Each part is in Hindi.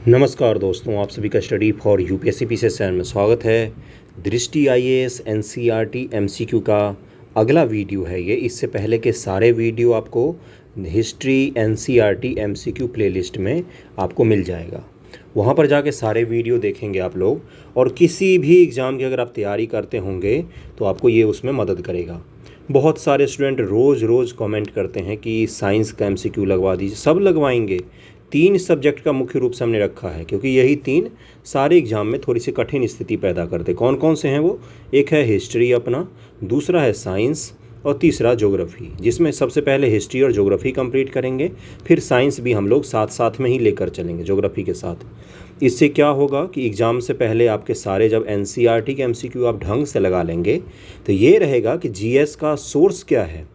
नमस्कार दोस्तों, आप सभी का study for UPSC PCS channel में स्वागत है। दृष्टि आईएएस एनसीईआरटी एमसीक्यू का अगला वीडियो है ये। इससे पहले के सारे वीडियो आपको हिस्ट्री एनसीईआरटी एमसीक्यू प्लेलिस्ट में आपको मिल जाएगा। वहाँ पर जाके सारे वीडियो देखेंगे आप लोग, और किसी भी एग्ज़ाम की अगर आप तैयारी करते होंगे तो आपको ये उसमें मदद करेगा। बहुत सारे स्टूडेंट रोज़ रोज़ कमेंट करते हैं कि साइंस का एमसीक्यू लगवा दीजिए। सब लगवाएंगे। 3 सब्जेक्ट का मुख्य रूप से हमने रखा है, क्योंकि यही 3 सारे एग्जाम में थोड़ी सी कठिन स्थिति पैदा करते। कौन कौन से हैं वो? एक है हिस्ट्री अपना, दूसरा है साइंस, और तीसरा ज्योग्राफी, जिसमें सबसे पहले हिस्ट्री और ज्योग्राफी कंप्लीट करेंगे। फिर साइंस भी हम लोग साथ साथ में ही लेकर चलेंगे ज्योग्राफी के साथ। इससे क्या होगा कि एग्ज़ाम से पहले आपके सारे जब एनसीईआरटी के एमसीक्यू आप ढंग से लगा लेंगे तो ये रहेगा कि जीएस का सोर्स क्या है,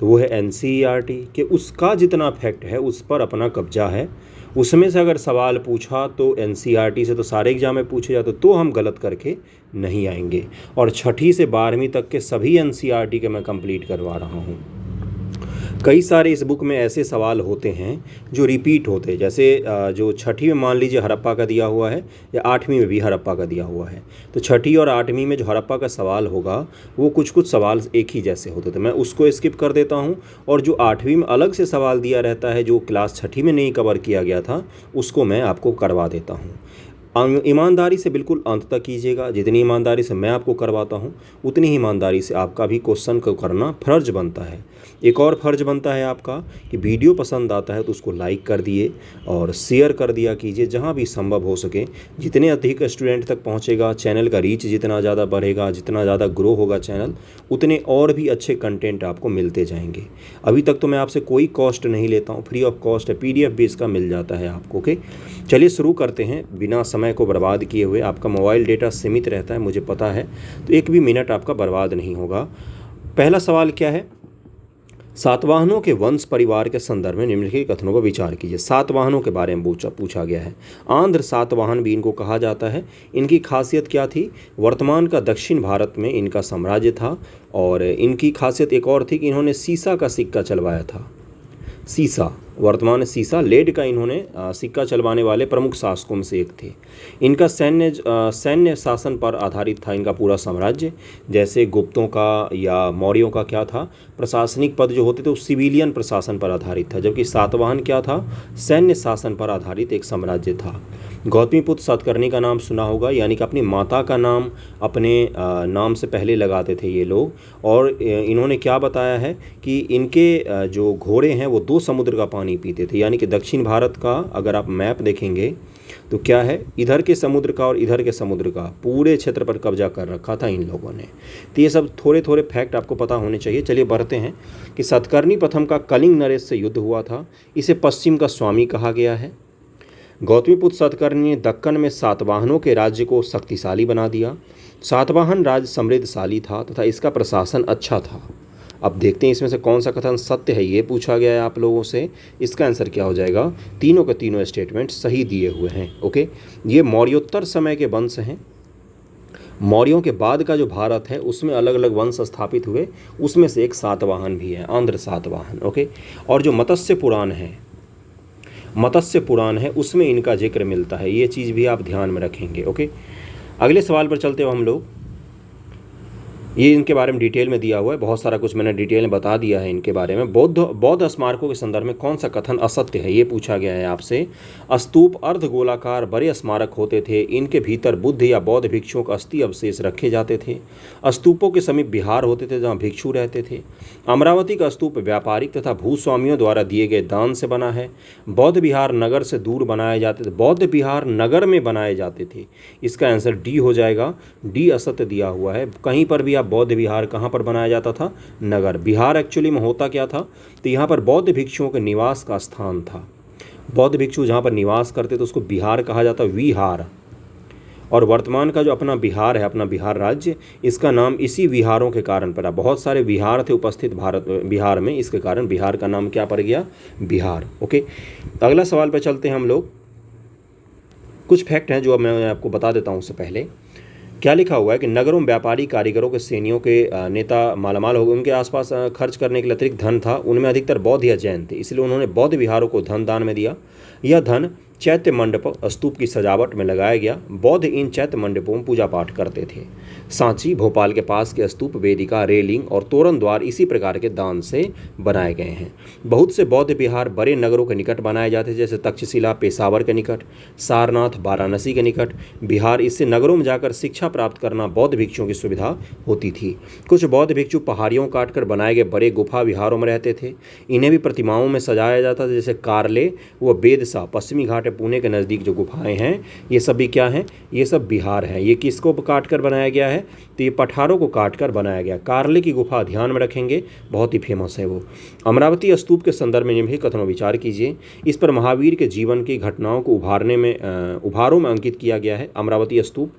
तो वो है एनसीईआरटी, कि उसका जितना फैक्ट है उस पर अपना कब्जा है। उसमें से अगर सवाल पूछा तो एनसीईआरटी से तो सारे एग्जाम में पूछे जाते, तो हम गलत करके नहीं आएंगे। और 6ठी से 12वीं तक के सभी एनसीईआरटी के मैं कंप्लीट करवा रहा हूँ। कई सारे इस बुक में ऐसे सवाल होते हैं जो रिपीट होते हैं, जैसे जो 6ठी में मान लीजिए हड़प्पा का दिया हुआ है, या 8वीं में भी हड़प्पा का दिया हुआ है, तो 6ठी और 8वीं में जो हड़प्पा का सवाल होगा वो कुछ कुछ सवाल एक ही जैसे होते थे, मैं उसको स्किप कर देता हूँ। और जो 8वीं में अलग से सवाल दिया रहता है जो क्लास 6ठी में नहीं कवर किया गया था, उसको मैं आपको करवा देता हूँ। ईमानदारी से बिल्कुल अंत तक कीजिएगा। जितनी ईमानदारी से मैं आपको करवाता हूँ उतनी ही ईमानदारी से आपका भी क्वेश्चन को करना फ़र्ज बनता है। एक और फ़र्ज बनता है आपका कि वीडियो पसंद आता है तो उसको लाइक कर दिए और शेयर कर दिया कीजिए जहाँ भी संभव हो सके। जितने अधिक स्टूडेंट तक पहुँचेगा, चैनल का रीच जितना ज़्यादा बढ़ेगा, जितना ज़्यादा ग्रो होगा चैनल, उतने और भी अच्छे कंटेंट आपको मिलते जाएंगे। अभी तक तो मैं आपसे कोई कॉस्ट नहीं लेता हूँ, फ्री ऑफ कॉस्ट है, PDF भी इसका मिल जाता है आपको। ओके, चलिए शुरू करते हैं। बिना समय को बर्बाद किए हुए, आपका मोबाइल डेटा सीमित रहता है मुझे पता है, तो एक भी मिनट आपका बर्बाद नहीं होगा। पहला सवाल क्या है? सातवाहनों के वंश परिवार के संदर्भ में निम्नलिखित कथनों पर विचार कीजिए। सातवाहनों के बारे में पूछा गया है। आंध्र सातवाहन भी इनको कहा जाता है। इनकी खासियत क्या थी? वर्तमान का दक्षिण भारत में इनका साम्राज्य था, और इनकी खासियत एक और थी कि इन्होंने सीसा का सिक्का चलवाया था। सीसा, वर्तमान सीसा लेड का इन्होंने सिक्का चलवाने वाले प्रमुख शासकों में से एक थे। इनका सैन्य शासन पर आधारित था इनका पूरा साम्राज्य। जैसे गुप्तों का या मौर्यों का क्या था, प्रशासनिक पद जो होते थे वो सिविलियन प्रशासन पर आधारित था, जबकि सातवाहन क्या था? सैन्य शासन पर आधारित एक साम्राज्य था। गौतमीपुत्र सातकर्णी का नाम सुना होगा, यानी कि अपनी माता का नाम अपने नाम से पहले लगाते थे ये लोग। और इन्होंने क्या बताया है कि इनके जो घोड़े हैं वो 2 समुद्र का पानी पीते थे, यानी कि दक्षिण भारत का अगर आप मैप देखेंगे तो क्या है, इधर के समुद्र का और इधर के समुद्र का पूरे क्षेत्र पर कब्जा कर रखा था इन लोगों ने। तो ये सब थोड़े थोड़े फैक्ट आपको पता होने चाहिए। चलिए बढ़ते हैं कि सातकर्णी प्रथम का कलिंग नरेश से युद्ध हुआ था। इसे पश्चिम का स्वामी कहा गया है। गौतमीपुत्र सातकर्णी ने दक्कन में सातवाहनों के राज्य को शक्तिशाली बना दिया। सातवाहन राज्य समृद्धशाली था तथा इसका प्रशासन अच्छा था। अब देखते हैं इसमें से कौन सा कथन सत्य है, ये पूछा गया है आप लोगों से। इसका आंसर क्या हो जाएगा? तीनों के तीनों स्टेटमेंट सही दिए हुए हैं। ओके, ये मौर्योत्तर समय के वंश हैं। मौर्यों के बाद का जो भारत है उसमें अलग अलग वंश स्थापित हुए, उसमें से एक सातवाहन भी है, आंध्र सातवाहन। ओके, और जो मत्स्य पुराण है उसमें इनका जिक्र मिलता है। ये चीज़ भी आप ध्यान में रखेंगे। ओके, अगले सवाल पर चलते हो हम लोग। ये इनके बारे में डिटेल में दिया हुआ है, बहुत सारा कुछ मैंने डिटेल में बता दिया है इनके बारे में। बौद्ध स्मारकों के संदर्भ में कौन सा कथन असत्य है, ये पूछा गया है आपसे। स्तूप अर्धगोलाकार बड़े स्मारक होते थे। इनके भीतर बुद्ध या बौद्ध भिक्षुओं का अस्थि अवशेष रखे जाते थे। स्तूपों के समीप विहार होते थे जहाँ भिक्षु रहते थे। अमरावती का स्तूप व्यापारिक तथा भूस्वामियों द्वारा दिए गए दान से बना है। बौद्ध विहार नगर से दूर बनाए जाते थे। बौद्ध विहार नगर में बनाए जाते थे। इसका आंसर डी हो जाएगा। डी असत्य दिया हुआ है। कहीं पर भी बौद्ध विहार कहाँ पर बनाया जाता था? नगर। विहार एक्चुअली में होता क्या था? तो यहाँ पर बौद्ध भिक्षुओं के निवास का स्थान था। बौद्ध भिक्षु जहाँ पर निवास करते थे उसको विहार कहा जाता, विहार। और वर्तमान का जो अपना बिहार है, अपना बिहार राज्य, इसका नाम इसी विहारों के कारण पड़ा। बहुत सारे विहार थे उपस्थित बिहार में, इसके कारण बिहार का नाम क्या पड़ गया? बिहार। ओके, अगला सवाल पर चलते हैं हम लोग। कुछ फैक्ट हैं जो अब मैं आपको बता देता हूँ। उससे पहले क्या लिखा हुआ है कि नगरों में व्यापारी, कारीगरों के, सैनियों के नेता मालामाल हो गए। उनके आसपास खर्च करने के लिए अतिरिक्त धन था। उनमें अधिकतर बौद्ध या जैन थे, इसलिए उन्होंने बौद्ध विहारों को धन दान में दिया। यह धन चैत्य मंडप स्तूप की सजावट में लगाया गया। बौद्ध इन चैत्य मंडपों में पूजा पाठ करते थे। सांची भोपाल के पास के स्तूप, वेदिका, रेलिंग और तोरण द्वार इसी प्रकार के दान से बनाए गए हैं। बहुत से बौद्ध विहार बड़े नगरों के निकट बनाए जाते हैं, जैसे तक्षशिला पेशावर के निकट, सारनाथ वाराणसी के निकट बिहार। इससे नगरों में जाकर शिक्षा प्राप्त करना बौद्ध भिक्षुओं की सुविधा होती थी। कुछ बौद्ध भिक्षु पहाड़ियों काटकर बनाए गए बड़े गुफा विहारों में रहते थे। इन्हें भी प्रतिमाओं में सजाया जाता था, जैसे कारले व बेदसा पश्चिमी घाट पुणे के नज़दीक जो गुफाएं हैं, ये सब भी क्या हैं, ये सब बिहार हैं। ये किसको काट कर बनाया गया है, तो ये पठारों को काट कर बनाया गया। कारले की गुफा ध्यान में रखेंगे, बहुत ही फेमस है वो। अमरावती स्तूप के संदर्भ में भी कथनों विचार कीजिए। इस पर महावीर के जीवन की घटनाओं को उभारों में अंकित किया गया है अमरावती स्तूप।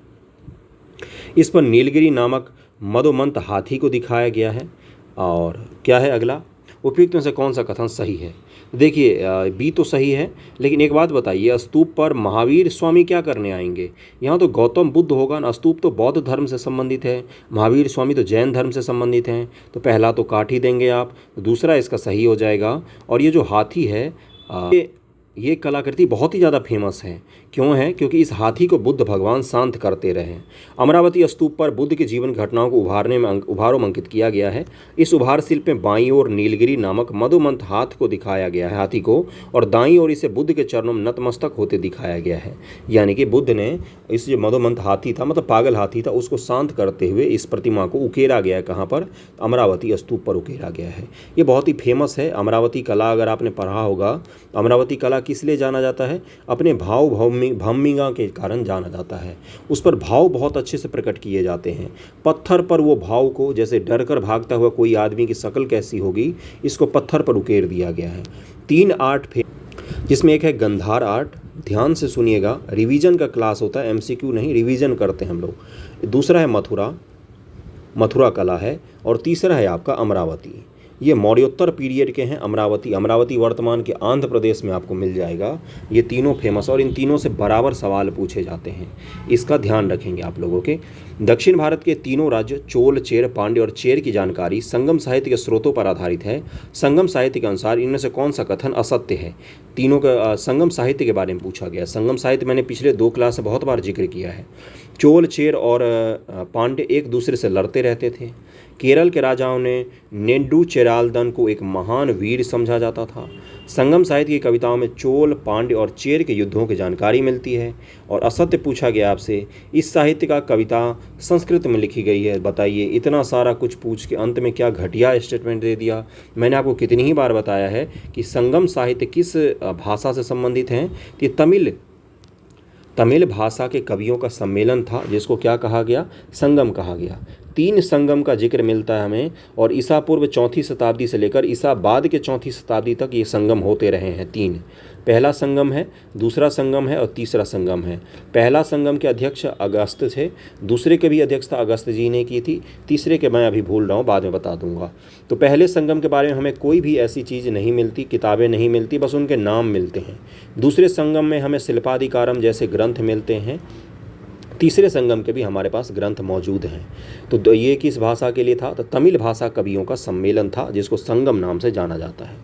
इस पर नीलगिरी नामक मदोमंत हाथी को दिखाया गया है। और क्या है अगला, उपयुक्त में से कौन सा कथन सही है। देखिए बी तो सही है, लेकिन एक बात बताइए, स्तूप पर महावीर स्वामी क्या करने आएंगे। यहाँ तो गौतम बुद्ध होगा ना, स्तूप तो बौद्ध धर्म से संबंधित है, महावीर स्वामी तो जैन धर्म से संबंधित हैं, तो पहला तो काट ही देंगे आप, दूसरा इसका सही हो जाएगा। और ये जो हाथी है ये कलाकृति बहुत ही ज़्यादा फेमस है। क्यों है, क्योंकि इस हाथी को बुद्ध भगवान शांत करते रहे। अमरावती स्तूप पर बुद्ध के जीवन घटनाओं को उभारों में अंकित किया गया है। इस उभार शिल्प में बाईं ओर नीलगिरी नामक मदोमंत हाथ को दिखाया गया है, हाथी को, और दाईं ओर इसे बुद्ध के चरणों में नतमस्तक होते दिखाया गया है। यानी कि बुद्ध ने इस जो मदोमंत हाथी था, मतलब पागल हाथी था, उसको शांत करते हुए इस प्रतिमा को उकेरा गया है। कहाँ पर, अमरावती स्तूप पर उकेरा गया है। ये बहुत ही फेमस है अमरावती कला। अगर आपने पढ़ा होगा, अमरावती कला किस लिए जाना जाता है, अपने भाव भूमिका के कारण जाना जाता है। उस पर भाव बहुत अच्छे से प्रकट किए जाते हैं। पत्थर पर वो भाव को, जैसे डर कर भागता हुआ कोई आदमी की शक्ल कैसी होगी, इसको पत्थर पर उकेर दिया गया है। 3 आर्ट जिसमें एक है गंधार आर्ट, ध्यान से सुनिएगा, रिवीजन का क्लास होता है, एमसीक्यू नहीं, रिवीजन करते हैं हम लोग। दूसरा है मथुरा कला है, और तीसरा है आपका अमरावती। ये मौर्योत्तर पीरियड के हैं। अमरावती वर्तमान के आंध्र प्रदेश में आपको मिल जाएगा। ये तीनों फेमस, और इन तीनों से बराबर सवाल पूछे जाते हैं, इसका ध्यान रखेंगे आप लोगों के। दक्षिण भारत के तीनों राज्य चोल, चेर, पांड्य और चेर की जानकारी संगम साहित्य के स्रोतों पर आधारित है। संगम साहित्य के अनुसार इनमें से कौन सा कथन असत्य है। तीनों का संगम साहित्य के बारे में पूछा गया। संगम साहित्य मैंने पिछले 2 क्लास से बहुत बार जिक्र किया है। चोल, चेर और पांड्य एक दूसरे से लड़ते रहते थे। केरल के राजाओं ने नेडू चेरालदन को एक महान वीर समझा जाता था। संगम साहित्य की कविताओं में चोल, पांड्य और चेर के युद्धों की जानकारी मिलती है। और असत्य पूछा गया आपसे, इस साहित्य का कविता संस्कृत में लिखी गई है। बताइए, इतना सारा कुछ पूछ के अंत में क्या घटिया स्टेटमेंट दे दिया। मैंने आपको कितनी ही बार बताया है कि संगम साहित्य किस भाषा से संबंधित है। ये तमिल भाषा के कवियों का सम्मेलन था, जिसको क्या कहा गया, संगम कहा गया। 3 संगम का जिक्र मिलता है हमें, और ईसा पूर्व 4वीं शताब्दी से लेकर ईसा बाद के 4वीं शताब्दी तक ये संगम होते रहे हैं। 3, पहला संगम है, दूसरा संगम है और तीसरा संगम है। पहला संगम के अध्यक्ष अगस्त थे, दूसरे के भी अध्यक्षता अगस्त जी ने की थी, तीसरे के मैं अभी भूल रहा हूँ, बाद में बता दूंगा। तो पहले संगम के बारे में हमें कोई भी ऐसी चीज़ नहीं मिलती, किताबें नहीं मिलती, बस उनके नाम मिलते हैं। दूसरे संगम में हमें शिल्पाधिकारम जैसे ग्रंथ मिलते हैं। तीसरे संगम के भी हमारे पास ग्रंथ मौजूद हैं। तो ये किस भाषा के लिए था, तो तमिल भाषा कवियों का सम्मेलन था, जिसको संगम नाम से जाना जाता है।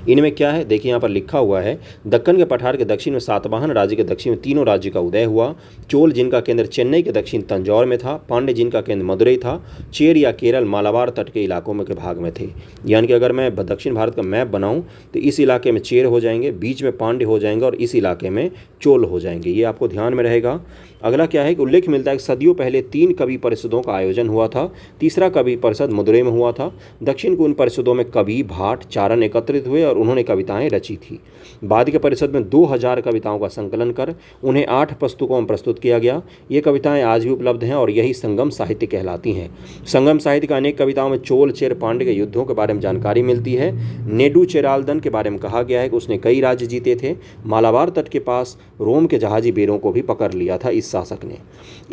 इनमें क्या है, देखिए यहाँ पर लिखा हुआ है, दक्कन के पठार के दक्षिण में सातवाहन राज्य के दक्षिण में तीनों राज्य का उदय हुआ। चोल जिनका केंद्र चेन्नई के दक्षिण तंजौर में था, पांड्य जिनका केंद्र मदुरई था, चेर या केरल मालाबार तट के इलाकों में के भाग में थे। यानी कि अगर मैं दक्षिण भारत का मैप बनाऊँ तो इस इलाके में चेर हो जाएंगे, बीच में पांड्य हो जाएंगे और इस इलाके में चोल हो जाएंगे। ये आपको ध्यान में रहेगा। अगला क्या है कि उल्लेख मिलता है कि सदियों पहले 3 कवि परिषदों का आयोजन हुआ था। तीसरा कवि परिषद मदुरई में हुआ था। दक्षिण की उन परिषदों में कवि, भाट, चारण एकत्रित हुए और उन्होंने कविताएं रची थी। बाद के परिषद में 2000 कविताओं का संकलन कर उन्हें 8 पुस्तकों में प्रस्तुत किया गया। ये कविताएं आज भी उपलब्ध हैं और यही संगम साहित्य कहलाती हैं। संगम साहित्य का अनेक कविताओं में चोल, चेर, पांड्य के युद्धों के बारे में जानकारी मिलती है। नेडू चेरालदन के बारे में कहा गया है कि उसने कई राज्य जीते थे। मालाबार तट के पास रोम के जहाजी बेरों को भी पकड़ लिया था इस शासक ने।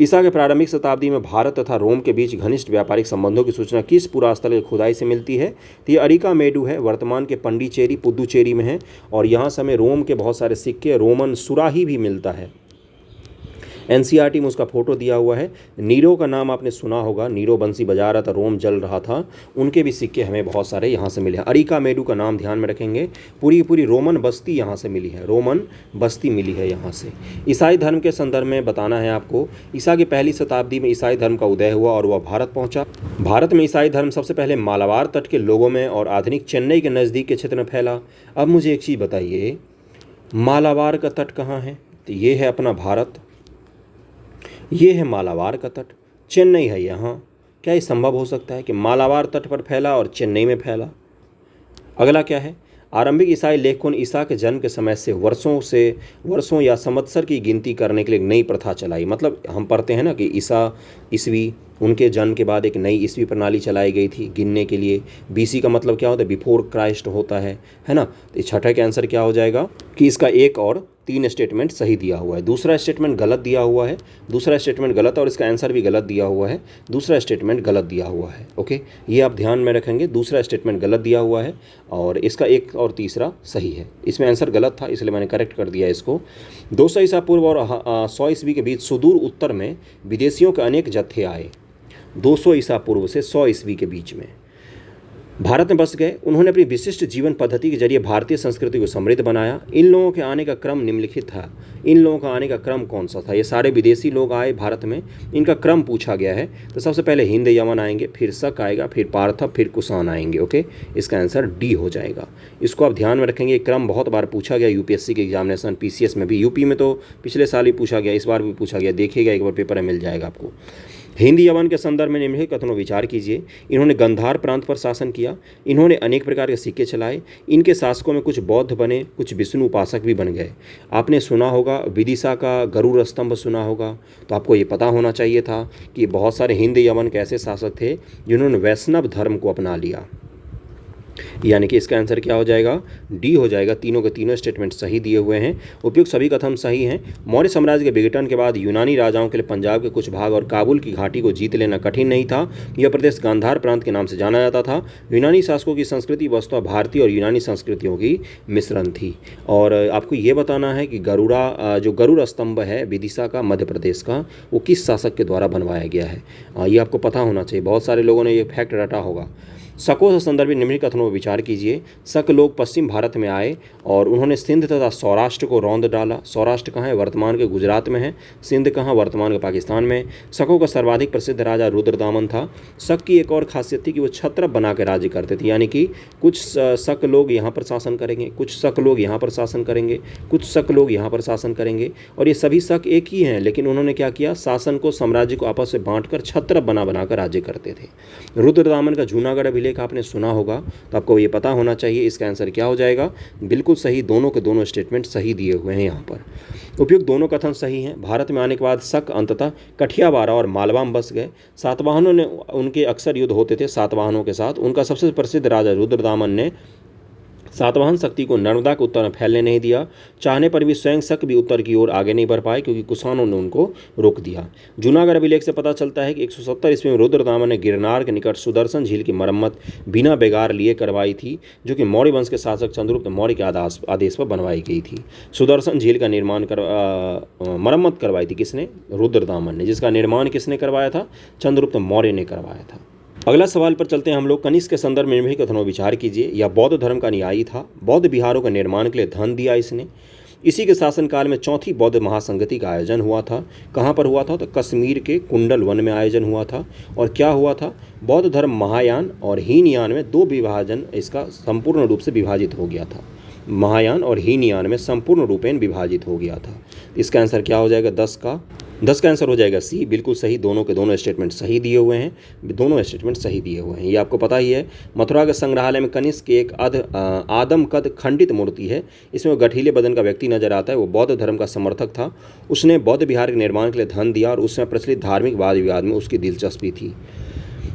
ईसा के प्रारंभिक शताब्दी में भारत तथा रोम के बीच घनिष्ठ व्यापारिक संबंधों की सूचना किस पुरास्थल की खुदाई से मिलती है, तो ये अरिका मेडू है, वर्तमान के पंडिचेरी पुदुचेरी में है। और यहाँ से हमें रोम के बहुत सारे सिक्के, रोमन सुराही भी मिलता है। एनसीईआरटी में उसका फोटो दिया हुआ है। नीरो का नाम आपने सुना होगा, नीरो बंसी बजा रहा था, रोम जल रहा था, उनके भी सिक्के हमें बहुत सारे यहाँ से मिले हैं। अरिका मेडू का नाम ध्यान में रखेंगे, पूरी पूरी रोमन बस्ती यहाँ से मिली है, रोमन बस्ती मिली है यहाँ से। ईसाई धर्म के संदर्भ में बताना है आपको, ईसा की पहली शताब्दी में ईसाई धर्म का उदय हुआ और वह भारत पहुँचा। भारत में ईसाई धर्म सबसे पहले मालाबार तट के लोगों में और आधुनिक चेन्नई के नज़दीक के क्षेत्र में फैला। अब मुझे एक चीज़ बताइए, मालाबार का तट कहाँ है? तो ये है अपना भारत, ये है मालाबार का तट, चेन्नई है यहाँ। क्या ये संभव हो सकता है कि मालाबार तट पर फैला और चेन्नई में फैला? अगला क्या है? आरंभिक ईसाई लेखकों ने ईसा के जन्म के समय से वर्षों या संवत्सर की गिनती करने के लिए एक नई प्रथा चलाई। मतलब हम पढ़ते हैं ना कि ईसा ईस्वी, उनके जन्म के बाद एक नई ईस्वी प्रणाली चलाई गई थी गिनने के लिए। बीसी का मतलब क्या होता है? बिफोर क्राइस्ट होता है ना। तो छठे का आंसर क्या हो जाएगा कि इसका एक और 3 स्टेटमेंट सही दिया हुआ है, दूसरा स्टेटमेंट गलत दिया हुआ है, दूसरा स्टेटमेंट गलत और इसका आंसर भी गलत दिया हुआ है, दूसरा स्टेटमेंट गलत दिया हुआ है। ओके, ये आप ध्यान में रखेंगे, दूसरा स्टेटमेंट गलत दिया हुआ है और इसका एक और तीसरा सही है। इसमें आंसर गलत था इसलिए मैंने करेक्ट कर दिया इसको। 200 ईसा पूर्व और 100 ईस्वी के बीच सुदूर उत्तर में विदेशियों के अनेक जत्थे आए। 200 ईसा पूर्व से 100 ईस्वी के बीच में भारत में बस गए। उन्होंने अपनी विशिष्ट जीवन पद्धति के जरिए भारतीय संस्कृति को समृद्ध बनाया। इन लोगों के आने का क्रम निम्नलिखित था। इन लोगों का आने का क्रम कौन सा था? ये सारे विदेशी लोग आए भारत में, इनका क्रम पूछा गया है। तो सबसे पहले हिंद यमन आएंगे, फिर शक आएगा, फिर पार्थव, फिर कुषाण आएंगे। ओके, इसका आंसर डी हो जाएगा। इसको आप ध्यान में रखेंगे, क्रम बहुत बार पूछा गया यूपीएससी के एग्जामिनेशन, पीसीएस में भी, यूपी में तो पिछले साल ही पूछा गया, इस बार भी पूछा गया, देखिएगा एक बार पेपर में मिल जाएगा आपको। हिंद यवन के संदर्भ में निम्नलिखित कथनों विचार कीजिए। इन्होंने गंधार प्रांत पर शासन किया, इन्होंने अनेक प्रकार के सिक्के चलाए, इनके शासकों में कुछ बौद्ध बने, कुछ विष्णु उपासक भी बन गए। आपने सुना होगा विदिशा का गरुड़ स्तंभ सुना होगा, तो आपको ये पता होना चाहिए था कि बहुत सारे हिंद यवन के ऐसे शासक थे जिन्होंने वैष्णव धर्म को अपना लिया। यानी कि इसका आंसर क्या हो जाएगा? डी हो जाएगा। तीनों के तीनों स्टेटमेंट सही दिए हुए हैं, उपयुक्त सभी कथन सही हैं। मौर्य साम्राज्य के विघटन के बाद यूनानी राजाओं के लिए पंजाब के कुछ भाग और काबुल की घाटी को जीत लेना कठिन नहीं था। यह प्रदेश गांधार प्रांत के नाम से जाना जाता था। यूनानी शासकों की संस्कृति वस्तुतः भारतीय और यूनानी संस्कृतियों की मिश्रण थी। और आपको ये बताना है कि जो गरुड़ स्तंभ है विदिशा का, मध्य प्रदेश का, वो किस शासक के द्वारा बनवाया गया है, ये आपको पता होना चाहिए। बहुत सारे लोगों ने ये फैक्ट रटा होगा। शकों से संदर्भित निम्नलिखित कथनों पर विचार कीजिए। शक लोग पश्चिम भारत में आए और उन्होंने सिंध तथा सौराष्ट्र को रौंद डाला। सौराष्ट्र कहाँ है? वर्तमान के गुजरात में है। सिंध कहाँ? वर्तमान के पाकिस्तान में। शकों का सर्वाधिक प्रसिद्ध राजा रुद्रदामन था। शक की एक और खासियत थी कि वो छत्र बना के राज्य करते थे, यानी कि कुछ शक लोग यहाँ पर शासन करेंगे, कुछ शक लोग यहाँ पर शासन करेंगे, कुछ शक लोग यहाँ पर शासन करेंगे, और ये सभी शक एक ही हैं, लेकिन उन्होंने क्या किया? शासन को, साम्राज्य को आपस में बांटकर छत्र बना कर राज्य करते थे। रुद्रदामन का जूनागढ़ अभिलेख आपने सुना होगा, तो आपको ये पता होना चाहिए। इसका आंसर क्या हो जाएगा? बिल्कुल सही, दोनों के दोनों स्टेटमेंट सही दिए हुए हैं यहाँ पर। उपयुक्त दोनों कथन सही हैं। भारत में आने के बाद शक अंततः कठियावाड़ा और मालवा में बस गए। सातवाहनों ने, उनके अक्सर युद्ध होते थे सातवाहनों के साथ। उनका सबसे प्रसिद्ध राजा रुद्रदामन ने सातवाहन शक्ति को नर्मदा के उत्तर में फैलने नहीं दिया। चाहने पर भी स्वयं शक भी उत्तर की ओर आगे नहीं बढ़ पाए क्योंकि कुषाणों ने उनको रोक दिया। जूनागढ़ अभिलेख से पता चलता है कि 170 ईस्वी में रुद्रदामन ने गिरनार के निकट सुदर्शन झील की मरम्मत बिना बेगार लिए करवाई थी, जो कि मौर्य वंश के शासक चंद्रगुप्त मौर्य के आदेश पर बनवाई गई थी। सुदर्शन झील का मरम्मत करवाई थी किसने? रुद्रदामन ने। जिसका निर्माण किसने करवाया था? चंद्रगुप्त मौर्य ने करवाया था। अगला सवाल पर चलते हैं हम लोग। कनिष्क के संदर्भ में भी कथनों विचार कीजिए। यह बौद्ध धर्म का अनुयायी था। बौद्ध विहारों के निर्माण के लिए धन दिया इसने। इसी के शासनकाल में चौथी बौद्ध महासंगति का आयोजन हुआ था। कहाँ पर हुआ था? तो कश्मीर के कुंडल वन में आयोजन हुआ था। और क्या हुआ था? बौद्ध धर्म महायान और हीनयान में दो विभाजन, इसका संपूर्ण रूप से विभाजित हो गया था। महायान और हीनयान में संपूर्ण रूपेण विभाजित हो गया था। इसका आंसर क्या हो जाएगा? 10 का आंसर हो जाएगा सी, बिल्कुल सही। दोनों के दोनों स्टेटमेंट सही दिए हुए हैं, दोनों स्टेटमेंट सही दिए हुए हैं। ये आपको पता ही है। मथुरा के संग्रहालय में कनिष्क की एक आदम कद खंडित मूर्ति है। इसमें गठीले बदन का व्यक्ति नजर आता है। वो बौद्ध धर्म का समर्थक था। उसने बौद्ध विहार के निर्माण के लिए धन दिया और उसमें प्रचलित धार्मिक वाद विवाद में उसकी दिलचस्पी थी।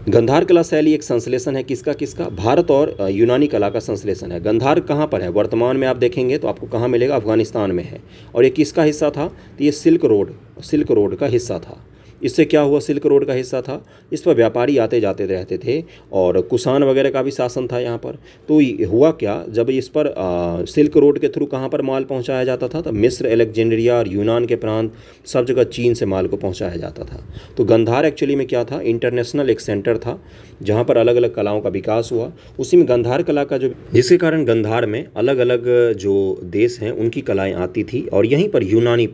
गंधार कला शैली एक संश्लेषण है किसका? भारत और यूनानी कला का संश्लेषण है। गंधार कहाँ पर है? वर्तमान में आप देखेंगे तो आपको कहाँ मिलेगा? अफगानिस्तान में है। और ये किसका हिस्सा था? तो ये सिल्क रोड का हिस्सा था। इससे क्या हुआ, सिल्क रोड का हिस्सा था, इस पर व्यापारी आते जाते रहते थे और कुषाण वगैरह का भी शासन था यहाँ पर। तो हुआ क्या, जब इस पर सिल्क रोड के थ्रू कहाँ पर माल पहुँचाया जाता था, तो मिस्र, अलेक्जेंड्रिया और यूनान के प्रांत सब जगह चीन से माल को पहुँचाया जाता था। तो गंधार एक्चुअली में क्या था, इंटरनेशनल एक सेंटर था जहाँ पर अलग अलग कलाओं का विकास हुआ। उसी में गंधार कला का जो, जिसके कारण गंधार में अलग अलग जो देश हैं उनकी कलाएँ आती थी और यहीं पर यूनानी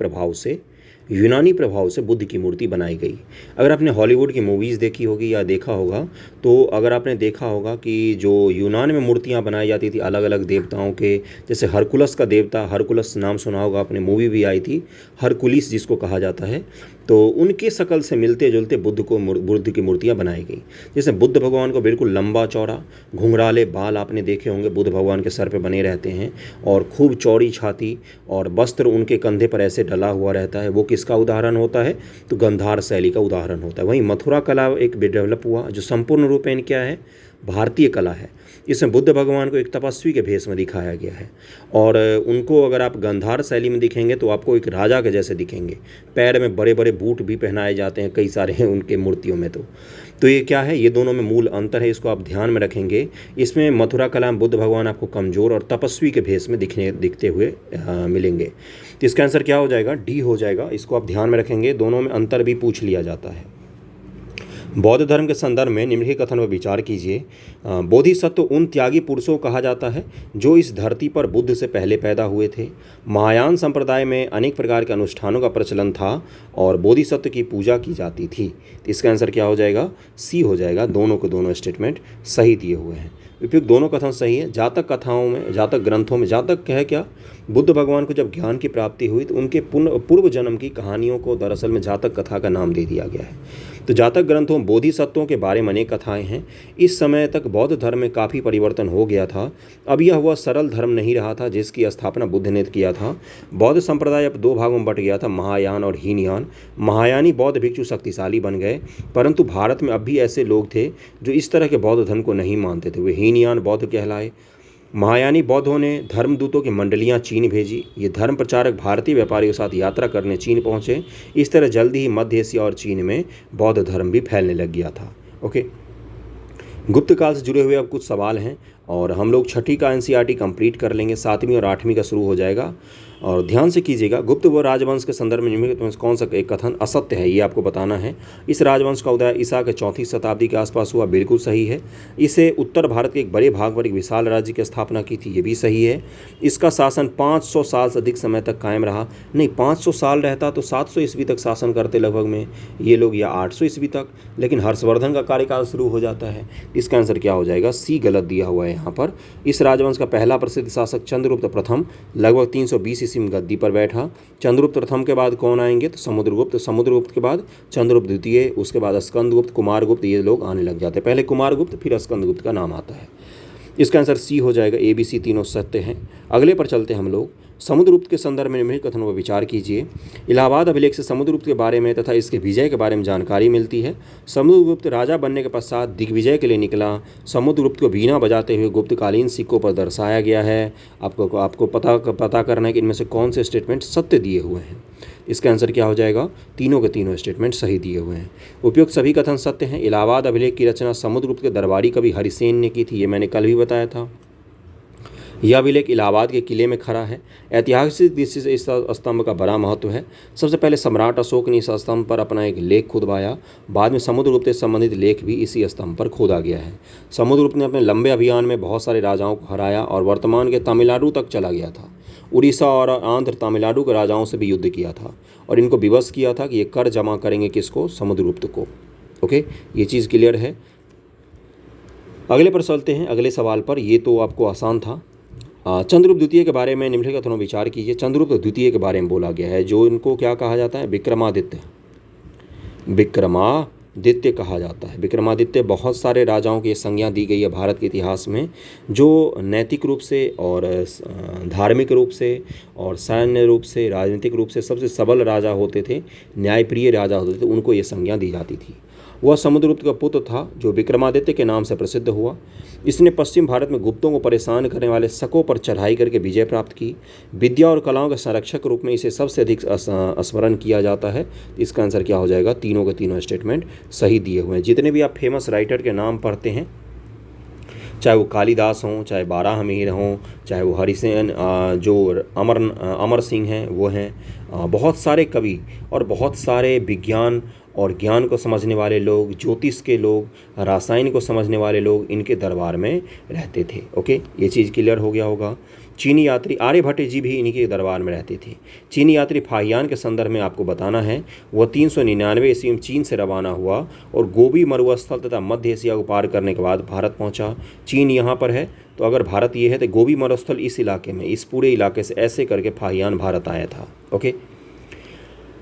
प्रभाव से बुद्ध की मूर्ति बनाई गई। अगर आपने हॉलीवुड की मूवीज़ देखी होगी या देखा होगा, तो अगर आपने देखा होगा कि जो यूनान में मूर्तियां बनाई जाती थी अलग अलग देवताओं के, जैसे हरकुलस का देवता, हरकुलस नाम सुना होगा आपने, मूवी भी आई थी हरकुलिस जिसको कहा जाता है, तो उनके शकल से मिलते जुलते बुद्ध की मूर्तियाँ बनाई गई। जैसे बुद्ध भगवान को बिल्कुल लंबा चौड़ा घुंघराले बाल आपने देखे होंगे, बुद्ध भगवान के सर पे बने रहते हैं और खूब चौड़ी छाती और वस्त्र उनके कंधे पर ऐसे डला हुआ रहता है। वो किसका उदाहरण होता है, तो गंधार शैली का उदाहरण होता है। वहीं मथुरा कला एक डेवलप हुआ जो संपूर्ण रूपेण क्या है, भारतीय कला है। इसमें बुद्ध भगवान को एक तपस्वी के भेष में दिखाया गया है और उनको अगर आप गंधार शैली में दिखेंगे तो आपको एक राजा के जैसे दिखेंगे। पैर में बड़े बड़े बूट भी पहनाए जाते हैं कई सारे हैं उनके मूर्तियों में। तो ये क्या है, ये दोनों में मूल अंतर है, इसको आप ध्यान में रखेंगे। इसमें मथुरा कला में बुद्ध भगवान आपको कमज़ोर और तपस्वी के भेष में दिखते हुए मिलेंगे। तो इसका आंसर क्या हो जाएगा, डी हो जाएगा। इसको आप ध्यान में रखेंगे, दोनों में अंतर भी पूछ लिया जाता है। बौद्ध धर्म के संदर्भ में निम्नलिखित कथन पर विचार कीजिए। बोधिसत्व उन त्यागी पुरुषों को कहा जाता है जो इस धरती पर बुद्ध से पहले पैदा हुए थे। महायान संप्रदाय में अनेक प्रकार के अनुष्ठानों का प्रचलन था और बोधिसत्व की पूजा की जाती थी। तो इसका आंसर क्या हो जाएगा, सी हो जाएगा। दोनों के दोनों स्टेटमेंट सही दिए हुए हैं। उपयुक्त दोनों कथन सही है। जातक कथाओं में, जातक ग्रंथों में, जातक है क्या, बुद्ध भगवान को जब ज्ञान की प्राप्ति हुई तो उनके पूर्व जन्म की कहानियों को दरअसल में जातक कथा का नाम दे दिया गया है। तो जातक ग्रंथों बोधिसत्वों के बारे में अनेक कथाएं हैं। इस समय तक बौद्ध धर्म में काफ़ी परिवर्तन हो गया था। अब यह वह सरल धर्म नहीं रहा था जिसकी स्थापना बुद्ध ने किया था। बौद्ध संप्रदाय अब दो भागों में बंट गया था, महायान और हीनयान। महायानी बौद्ध भिक्षु शक्तिशाली बन गए, परंतु भारत में अब भी ऐसे लोग थे जो इस तरह के बौद्ध धर्म को नहीं मानते थे, वे हीनयान बौद्ध कहलाए। महायानी बौद्धों ने धर्मदूतों की मंडलियां चीन भेजी। ये धर्म प्रचारक भारतीय व्यापारियों के साथ यात्रा करने चीन पहुंचे। इस तरह जल्दी ही मध्य एशिया और चीन में बौद्ध धर्म भी फैलने लग गया था। ओके, गुप्त काल से जुड़े हुए अब कुछ सवाल हैं और हम लोग छठी का एनसीईआरटी कंप्लीट कर लेंगे, सातवीं और आठवीं का शुरू हो जाएगा। और ध्यान से कीजिएगा, गुप्त व राजवंश के संदर्भ में निम्नलिखित में कौन सा एक कथन असत्य है, ये आपको बताना है। इस राजवंश का उदय ईसा के 4वीं शताब्दी के आसपास हुआ, बिल्कुल सही है। इसे उत्तर भारत के एक बड़े भाग पर एक विशाल राज्य की स्थापना की थी, ये भी सही है। इसका शासन 500 साल से अधिक समय तक कायम रहा। नहीं, 500 साल रहता तो 700 ईस्वी तक शासन करते लगभग में ये लोग, या 800 ईस्वी तक, लेकिन हर्षवर्धन का कार्यकाल शुरू हो जाता है। इसका आंसर क्या हो जाएगा, सी गलत दिया हुआ है यहाँ पर। इस राजवंश का पहला प्रसिद्ध शासक चंद्रगुप्त प्रथम लगभग 320 ईस्वी में गद्दी पर बैठा। चंद्रगुप्त प्रथम के बाद कौन आएंगे, तो समुद्रगुप्त। समुद्रगुप्त के बाद चंद्रगुप्त द्वितीय, उसके बाद स्कंदगुप्त, कुमारगुप्त, ये लोग आने लग जाते हैं। पहले कुमारगुप्त फिर स्कंदगुप्त का नाम आता है। इसका आंसर सी हो जाएगा। ए बी सी तीनों सत्य हैं। अगले पर चलते हैं हम लोग। समुद्रगुप्त के संदर्भ में निम्नलिखित कथनों पर विचार कीजिए। इलाहाबाद अभिलेख से समुद्रगुप्त के बारे में तथा इसके विजय के बारे में जानकारी मिलती है। समुद्रगुप्त राजा बनने के पश्चात दिग्विजय के लिए निकला। समुद्रगुप्त को वीणा बजाते हुए गुप्तकालीन सिक्कों पर दर्शाया गया है। आपको पता करना है कि इनमें से कौन से स्टेटमेंट सत्य दिए हुए हैं। इसका आंसर क्या हो जाएगा, तीनों के तीनों स्टेटमेंट सही दिए हुए हैं। उपयुक्त सभी कथन सत्य हैं। इलाहाबाद अभिलेख की रचना समुद्रगुप्त के दरबारी कवि हरिसेन ने की थी, ये मैंने कल भी बताया था। यह अभिलेख इलाहाबाद के किले में खड़ा है। ऐतिहासिक दृष्टि से इस स्तंभ का बड़ा महत्व है। सबसे पहले सम्राट अशोक ने इस स्तंभ पर अपना एक लेख खुदवाया। बाद में समुद्रगुप्त से संबंधित लेख भी इसी स्तंभ पर खोदा गया है। समुद्रगुप्त ने अपने लंबे अभियान में बहुत सारे राजाओं को हराया और वर्तमान के तमिलनाडु तक चला गया था। उड़ीसा और आंध्र तमिलनाडु के राजाओं से भी युद्ध किया था और इनको विवश किया था कि ये कर जमा करेंगे किसको, समुद्रगुप्त को। ओके, ये चीज़ क्लियर है। अगले पर चलते हैं, अगले सवाल पर। ये तो आपको आसान था। चंद्रगुप्त द्वितीय के बारे में निम्नलिखित कथनों विचार कीजिए। चंद्रगुप्त द्वितीय के बारे में बोला गया है, जो इनको क्या कहा जाता है, विक्रमादित्य। विक्रमादित्य कहा जाता है। विक्रमादित्य बहुत सारे राजाओं की संज्ञा दी गई है भारत के इतिहास में, जो नैतिक रूप से और धार्मिक रूप से और सैन्य रूप से, राजनीतिक रूप से सबसे सबल राजा होते थे, न्यायप्रिय राजा होते थे, उनको ये संज्ञा दी जाती थी। वह समुद्रगुप्त का पुत्र था जो विक्रमादित्य के नाम से प्रसिद्ध हुआ। इसने पश्चिम भारत में गुप्तों को परेशान करने वाले शकों पर चढ़ाई करके विजय प्राप्त की। विद्या और कलाओं के संरक्षक के रूप में इसे सबसे अधिक स्मरण किया जाता है। इसका आंसर क्या हो जाएगा? तीनों के तीनों स्टेटमेंट सही दिए हुए हैं। जितने भी आप फेमस राइटर के नाम पढ़ते हैं, चाहे वो कालिदास हों, चाहे बाराहमीर हों, चाहे वो हरिसेन, जो अमर सिंह हैं वो हैं, बहुत सारे कवि और बहुत सारे विज्ञान और ज्ञान को समझने वाले लोग, ज्योतिष के लोग, रासायन को समझने वाले लोग इनके दरबार में रहते थे। ओके, ये चीज़ क्लियर हो गया होगा। चीनी यात्री आर्यभट्ट जी भी इन्हीं के दरबार में रहते थे। चीनी यात्री फाहियान के संदर्भ में आपको बताना है, वह 399 ईस्वी में चीन से रवाना हुआ और गोबी मरुस्थल तथा मध्य एशिया को पार करने के बाद भारत पहुंचा। चीन यहाँ पर है, तो अगर भारत ये है तो गोबी मरुस्थल इस इलाके में, इस पूरे इलाके से ऐसे करके फाहियान भारत आया था। ओके,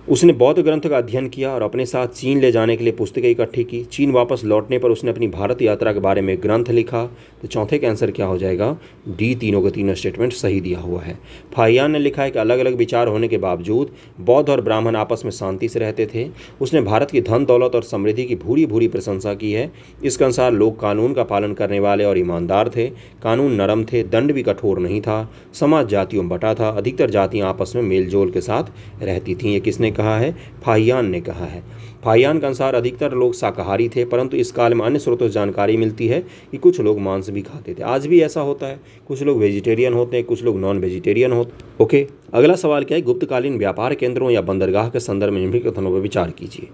उसने बौद्ध ग्रंथ का अध्ययन किया और अपने साथ चीन ले जाने के लिए पुस्तकें इकट्ठी की। चीन वापस लौटने पर उसने अपनी भारत यात्रा के बारे में ग्रंथ लिखा। तो चौथे का आंसर क्या हो जाएगा? डी, तीनों के तीनों स्टेटमेंट सही दिया हुआ है। फाहियान ने लिखा है कि अलग अलग विचार होने के बावजूद बौद्ध और ब्राह्मण आपस में शांति से रहते थे। उसने भारत की धन दौलत और समृद्धि की भूरी भूरी प्रशंसा की है। इसके अनुसार लोग कानून का पालन करने वाले और ईमानदार थे। कानून नरम थे, दंड भी कठोर नहीं था। समाज जातियों में बटा था। अधिकतर जातियाँ आपस में मेलजोल के साथ रहती थीं। ये किसने कहा है? फाहियान ने कहा है। फाहियान के अनुसार अधिकतर लोग शाकाहारी थे, परंतु इस काल में अन्य स्रोतों से जानकारी मिलती है कि कुछ लोग मांस भी खाते थे। आज भी ऐसा होता है, कुछ लोग वेजिटेरियन होते हैं, कुछ लोग नॉन वेजिटेरियन होते। ओके, अगला सवाल क्या है? गुप्तकालीन व्यापार केंद्रों या बंदरगाह के संदर्भ में निम्नलिखित कथनों पर विचार कीजिए।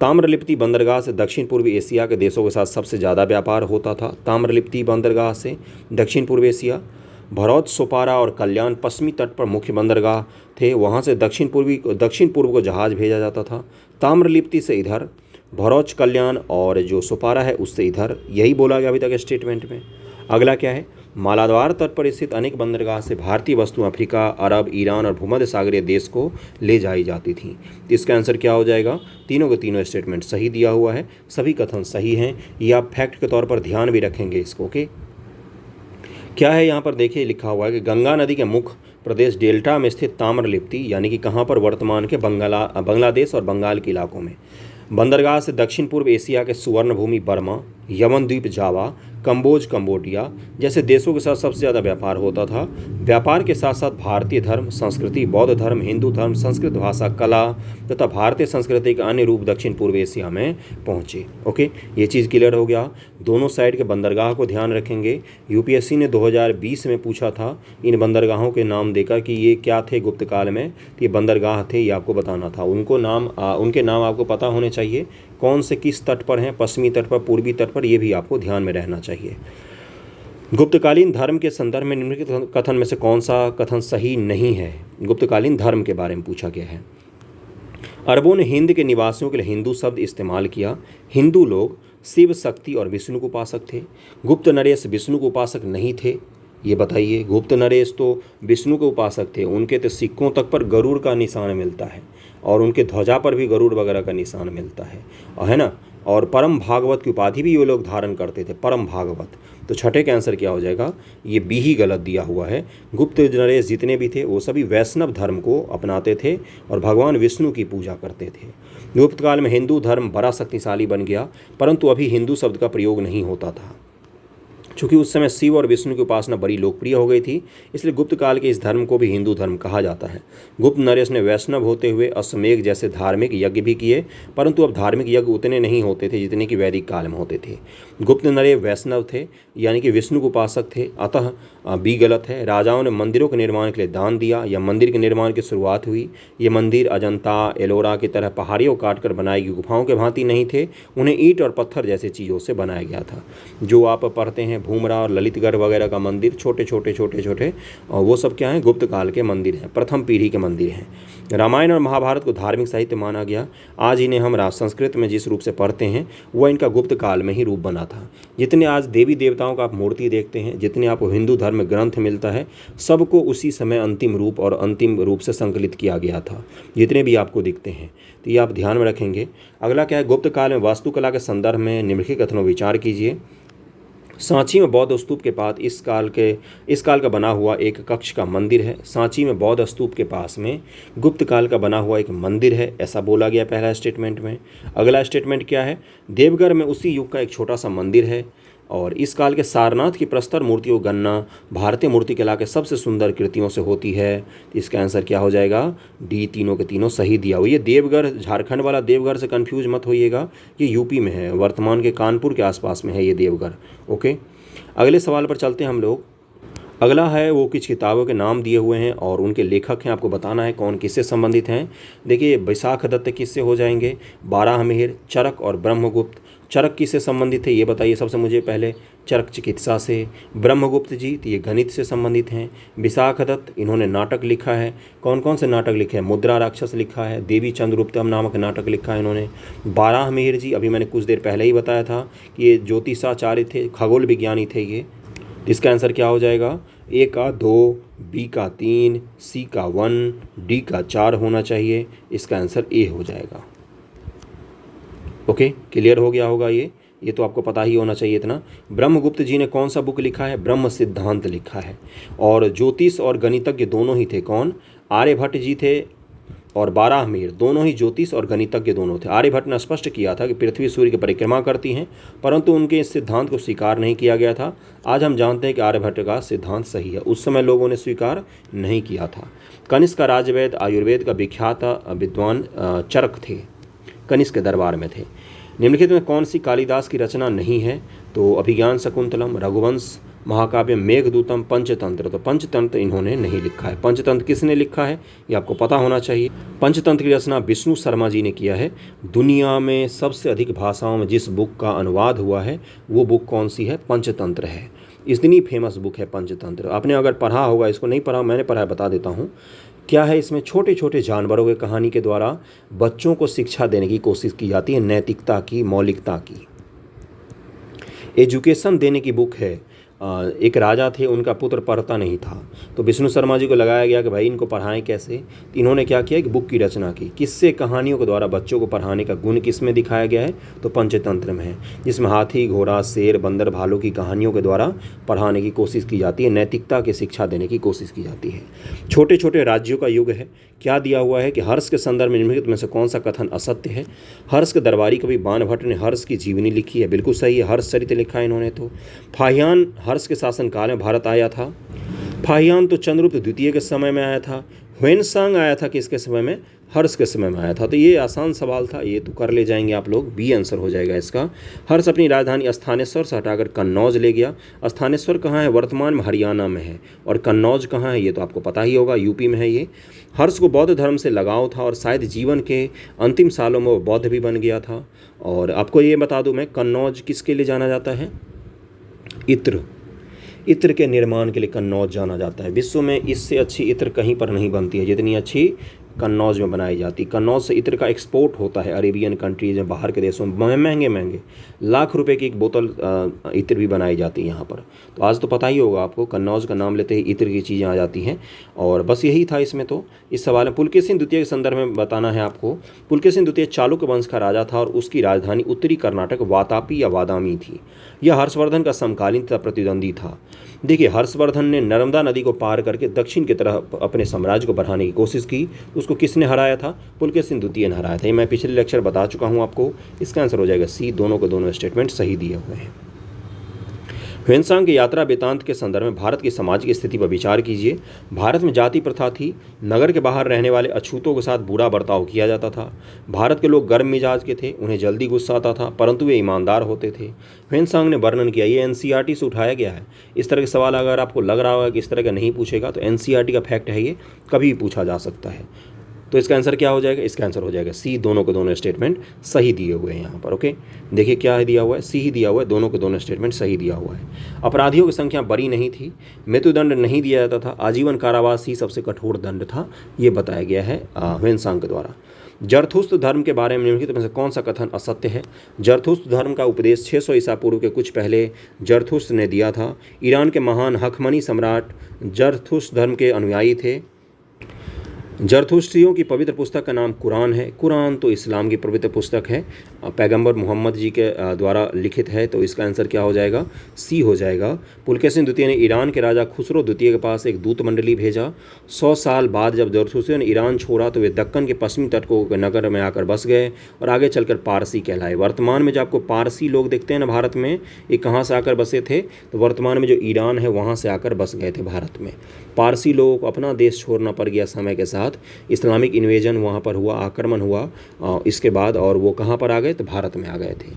ताम्रलिप्ति बंदरगाह से दक्षिण पूर्वी एशिया के देशों के साथ सबसे ज़्यादा व्यापार होता था। ताम्रलिप्ति बंदरगाह से दक्षिण पूर्व एशिया। भरौत, सोपारा और कल्याण पश्चिमी तट पर मुख्य बंदरगाह थे। वहाँ से दक्षिण पूर्व को जहाज़ भेजा जाता था। ताम्रलिप्ति से इधर, भरौच, कल्याण और जो सोपारा है उससे इधर। यही बोला गया अभी तक स्टेटमेंट में। अगला क्या है? मालाबार तट पर स्थित अनेक बंदरगाह से भारतीय वस्तुएं अफ्रीका, अरब, ईरान और भूमध्य सागरीय देश को ले जाई जाती थीं। इसका आंसर क्या हो जाएगा? तीनों के तीनों स्टेटमेंट सही दिया हुआ है। सभी कथन सही हैं। ये आप फैक्ट के तौर पर ध्यान भी रखेंगे इसको। ओके, क्या है यहाँ पर? देखिए लिखा हुआ है कि गंगा नदी के मुख्य प्रदेश डेल्टा में स्थित ताम्रलिप्ति, यानी कि कहाँ पर? वर्तमान के बांग्लादेश और बंगाल के इलाकों में। बंदरगाह से दक्षिण पूर्व एशिया के सुवर्ण भूमि बर्मा, यमन द्वीप, जावा, कंबोज, कंबोडिया जैसे देशों के साथ सबसे ज़्यादा व्यापार होता था। व्यापार के साथ साथ भारतीय धर्म, संस्कृति, बौद्ध धर्म, हिंदू धर्म, संस्कृत भाषा, कला तथा भारतीय संस्कृति के अन्य रूप दक्षिण पूर्व एशिया में पहुँचे। ओके, ये चीज़ क्लियर हो गया। दोनों साइड के बंदरगाह को ध्यान रखेंगे। यूपीएससी ने 2020 में पूछा था इन बंदरगाहों के नाम देकर कि ये क्या थे गुप्त काल में, तो ये बंदरगाह थे, ये आपको बताना था। उनके नाम आपको पता होने चाहिए, कौन से किस तट पर हैं, पश्चिमी तट पर, पूर्वी तट पर, ये भी आपको ध्यान में रहना चाहिए। गुप्तकालीन धर्म के संदर्भ में निम्नलिखित कथन में से कौन सा कथन सही नहीं है? गुप्तकालीन धर्म के बारे में पूछा गया है। अरबों ने हिंद के निवासियों के लिए हिंदू शब्द इस्तेमाल किया। हिंदू लोग शिव, शक्ति और विष्णु को उपासक थे। गुप्त नरेश विष्णु को उपासक नहीं थे, ये बताइए। गुप्त नरेश तो विष्णु के उपासक थे। उनके तो सिक्कों तक पर गरुड़ का निशान मिलता है और उनके ध्वजा पर भी गरुड़ वगैरह का निशान मिलता है ना। और परम भागवत की उपाधि भी ये लोग धारण करते थे, परम भागवत। तो छठे का आंसर क्या हो जाएगा? ये बी ही गलत दिया हुआ है। गुप्त नरेश जितने भी थे वो सभी वैष्णव धर्म को अपनाते थे और भगवान विष्णु की पूजा करते थे। गुप्त काल में हिंदू धर्म बड़ा शक्तिशाली बन गया, परंतु अभी हिंदू शब्द का प्रयोग नहीं होता था। चूँकि उस समय शिव और विष्णु की उपासना बड़ी लोकप्रिय हो गई थी, इसलिए गुप्त काल के इस धर्म को भी हिंदू धर्म कहा जाता है। गुप्त नरेश ने वैष्णव होते हुए अश्वमेध जैसे धार्मिक यज्ञ भी किए, परंतु अब धार्मिक यज्ञ उतने नहीं होते थे जितने कि वैदिक काल में होते थे। गुप्त नरेश वैष्णव थे, यानी कि विष्णु के उपासक थे, अतः बी गलत है। राजाओं ने मंदिरों के निर्माण के लिए दान दिया या मंदिर के निर्माण की शुरुआत हुई। ये मंदिर अजंता, एलोरा की तरह पहाड़ियों काट कर बनाई गई गुफाओं के भांति नहीं थे, उन्हें ईंट और पत्थर जैसी चीज़ों से बनाया गया था। जो आप पढ़ते हैं भूमरा और ललितगढ़ वगैरह का मंदिर, छोटे छोटे और वो सब क्या हैं? गुप्त काल के मंदिर हैं, प्रथम पीढ़ी के मंदिर हैं। रामायण और महाभारत को धार्मिक साहित्य माना गया। आज इन्हें हम संस्कृत में जिस रूप से पढ़ते हैं वह इनका गुप्त काल में ही रूप बना था। जितने आज देवी देवताओं का आप मूर्ति देखते हैं, जितने आपको हिंदू धर्म में ग्रंथ मिलता है, सबको उसी समय अंतिम रूप से संकलित किया गया था, जितने भी आपको दिखते हैं। तो ये आप ध्यान में रखेंगे। अगला क्या है? गुप्त काल में वास्तुकला के संदर्भ में निम्नलिखित कथनों विचार कीजिए। सांची में बौद्ध स्तूप के पास इस काल का बना हुआ एक कक्ष का मंदिर है। सांची में बौद्ध स्तूप के पास में गुप्त काल का बना हुआ एक मंदिर है, ऐसा बोला गया पहला स्टेटमेंट में। अगला स्टेटमेंट क्या है? देवघर में उसी युग का एक छोटा सा मंदिर है और इस काल के सारनाथ की प्रस्तर मूर्तियों की गणना भारतीय मूर्ति कला के सबसे सुंदर कृतियों से होती है। तो इसका आंसर क्या हो जाएगा? डी, तीनों के तीनों सही दिया हुआ। ये देवघर, झारखंड वाला देवघर से कंफ्यूज मत होइएगा, ये यूपी में है, वर्तमान के कानपुर के आसपास में है ये देवघर। ओके, अगले सवाल पर चलते हैं हम लोग। अगला है वो कुछ किताबों के नाम दिए हुए हैं और उनके लेखक हैं, आपको बताना है कौन किससे संबंधित हैं। देखिए, बैसाख दत्त किससे हो जाएंगे? बाराहमिहिर, चरक और ब्रह्मगुप्त। चरक किससे संबंधित है ये बताइए सबसे मुझे पहले। चरक चिकित्सा से। ब्रह्मगुप्त जी तो ये गणित से संबंधित हैं। विशाख दत्त इन्होंने नाटक लिखा है। कौन कौन से नाटक लिखे हैं? मुद्रा राक्षस लिखा है, देवी चंद्रगुप्तम नामक नाटक लिखा है इन्होंने। बाराहमिहिर जी अभी मैंने कुछ देर पहले ही बताया था कि ये ज्योतिषाचार्य थे, खगोल विज्ञानी थे ये। इसका आंसर क्या हो जाएगा? ए का 2, बी का 3, सी का 1, डी का 4 होना चाहिए। इसका आंसर ए हो जाएगा। ओके, क्लियर हो गया होगा ये तो आपको पता ही होना चाहिए इतना। ब्रह्मगुप्त जी ने कौन सा बुक लिखा है? ब्रह्म सिद्धांत लिखा है। और ज्योतिष और गणितज्ञ दोनों ही थे। कौन? आर्यभट्ट जी थे और बाराहमिहिर, दोनों ही ज्योतिष और गणितज्ञ दोनों थे। आर्यभट्ट ने स्पष्ट किया था कि पृथ्वी सूर्य की परिक्रमा करती हैं, परंतु उनके इस सिद्धांत को स्वीकार नहीं किया गया था। आज हम जानते हैं कि आर्यभट्ट का सिद्धांत सही है, उस समय लोगों ने स्वीकार नहीं किया था। कनिष्क का राजवैद्य आयुर्वेद का विख्यात विद्वान चरक थे, कनिष्क के दरबार में थे। निम्नलिखित में कौन सी कालिदास की रचना नहीं है? तो अभिज्ञान शकुंतलम, रघुवंश, महाकाव्य मेघदूतम, पंचतंत्र। तो पंचतंत्र इन्होंने नहीं लिखा है। पंचतंत्र किसने लिखा है ये आपको पता होना चाहिए। पंचतंत्र की रचना विष्णु शर्मा जी ने किया है। दुनिया में सबसे अधिक भाषाओं में जिस बुक का अनुवाद हुआ है वो बुक कौन सी है? पंचतंत्र है। इतनी फेमस बुक है पंचतंत्र। आपने अगर पढ़ा होगा, इसको नहीं पढ़ा, मैंने पढ़ा है, बता देता हूँ। क्या है इसमें? छोटे छोटे जानवरों की कहानी के द्वारा बच्चों को शिक्षा देने की कोशिश की जाती है, नैतिकता की, मौलिकता की, एजुकेशन देने की बुक है। एक राजा थे, उनका पुत्र पढ़ता नहीं था, तो विष्णु शर्मा जी को लगाया गया कि भाई इनको पढ़ाएं कैसे। तो इन्होंने क्या किया? एक बुक की रचना की। किससे? कहानियों के द्वारा बच्चों को पढ़ाने का गुण किस में दिखाया गया है? तो पंचतंत्र में है, जिसमें हाथी, घोड़ा, शेर, बंदर, भालू की कहानियों के द्वारा पढ़ाने की कोशिश की जाती है, नैतिकता की शिक्षा देने की कोशिश की जाती है। छोटे छोटे राज्यों का युग है। क्या दिया हुआ है कि हर्ष के संदर्भ में निम्नलिखित में से कौन सा कथन असत्य है? हर्ष के दरबारी कवि बाणभट्ट ने हर्ष की जीवनी लिखी है, बिल्कुल सही है, हर्ष चरित लिखा है इन्होंने। तो फाहियान हर्ष के शासनकाल में भारत आया था। फाहियान तो चंद्रगुप्त द्वितीय के समय में आया था। ह्वेनसांग आया था किसके समय में? हर्ष के समय में आया था। तो ये आसान सवाल था, ये तो कर ले जाएंगे आप लोग, बी आंसर हो जाएगा इसका। हर्ष अपनी राजधानी स्थानेश्वर से हटाकर कन्नौज ले गया। स्थानेश्वर कहाँ है? वर्तमान में हरियाणा में है। और कन्नौज कहाँ है? ये तो आपको पता ही होगा, यूपी में है ये। हर्ष को बौद्ध धर्म से लगाव था और शायद जीवन के अंतिम सालों में वो बौद्ध भी बन गया था। और आपको ये बता दूं मैं, कन्नौज किसके लिए जाना जाता है? इत्र के निर्माण के लिए कन्नौज जाना जाता है। विश्व में इससे अच्छी इत्र कहीं पर नहीं बनती है जितनी अच्छी कन्नौज में बनाई जाती। कन्नौज से इत्र का एक्सपोर्ट होता है अरेबियन कंट्रीज में, बाहर के देशों में महंगे महंगे लाख रुपए की एक बोतल इत्र भी बनाई जाती है यहाँ पर। तो आज तो पता ही होगा आपको, कन्नौज का नाम लेते ही इत्र की चीज़ें आ जाती हैं। और बस यही था इसमें। तो इस सवाल में पुलकेशिन द्वितीय के संदर्भ में बताना है आपको। पुलकेशिन द्वितीय चालुक्य वंश का राजा था और उसकी राजधानी उत्तरी कर्नाटक वातापी या वादामी थी। यह हर्षवर्धन का समकालीन तथा प्रतिद्वंदी था। देखिए, हर्षवर्धन ने नर्मदा नदी को पार करके दक्षिण की तरफ अपने साम्राज्य को बढ़ाने की कोशिश की। उसको किसने हराया था? पुलकेशिन द्वितीय ने हराया था। ये मैं पिछले लेक्चर बता चुका हूँ आपको। इसका आंसर हो जाएगा सी, दोनों के दोनों स्टेटमेंट सही दिए हुए हैं। ह्वेनसांग की यात्रा वृत्तांत के संदर्भ में भारत की समाज की स्थिति पर विचार कीजिए। भारत में जाति प्रथा थी। नगर के बाहर रहने वाले अछूतों के साथ बुरा बर्ताव किया जाता था। भारत के लोग गर्म मिजाज के थे, उन्हें जल्दी गुस्सा आता था, परंतु वे ईमानदार होते थे। ह्वेनसांग ने वर्णन किया। ये एनसीईआरटी से उठाया गया है। इस तरह के सवाल अगर आपको लग रहा होगा कि इस तरह का नहीं पूछेगा, तो एनसीईआरटी का फैक्ट है, ये कभी भी पूछा जा सकता है। तो इसका आंसर क्या हो जाएगा? इसका आंसर हो जाएगा सी, दोनों के दोनों स्टेटमेंट सही दिए हुए हैं यहाँ पर। ओके, देखिए क्या है दिया हुआ है? सी ही दिया हुआ है, दोनों के दोनों स्टेटमेंट सही दिया हुआ है। अपराधियों की संख्या बड़ी नहीं थी, मृत्युदंड नहीं दिया जाता था, आजीवन कारावास ही सबसे कठोर दंड था, ये बताया गया है ह्वेनसांग के द्वारा। जरथुस्त्र धर्म के बारे में निम्नलिखित में से कौन सा कथन असत्य है? जरथुस्त्र धर्म का उपदेश 600 ईसा पूर्व के कुछ पहले जरथुस्त्र ने दिया था। ईरान के महान हखमनी सम्राट जरथुस्त्र धर्म के अनुयायी थे। जरथुस्त्रियों की पवित्र पुस्तक का नाम कुरान है। कुरान तो इस्लाम की पवित्र पुस्तक है, पैगंबर मोहम्मद जी के द्वारा लिखित है, तो इसका आंसर क्या हो जाएगा? सी हो जाएगा। पुलकेशिन द्वितीय ने ईरान के राजा खुसरो द्वितीय के पास एक दूत मंडली भेजा। 100 साल बाद जब जरथुस्त्रियों ने ईरान छोड़ा तो वे दक्कन के पश्चिमी तट को नगर में आकर बस गए और आगे चलकर पारसी कहलाए। वर्तमान में जो आपको पारसी लोग दिखते हैं ना भारत में, ये कहाँ से आकर बसे थे? तो वर्तमान में जो ईरान है वहाँ से आकर बस गए थे भारत में। पारसी लोगों को अपना देश छोड़ना पड़ गया समय के साथ। इस्लामिक इन्वेजन वहाँ पर हुआ, आक्रमण हुआ इसके बाद, और वो कहाँ पर आ गए? तो भारत में आ गए थे।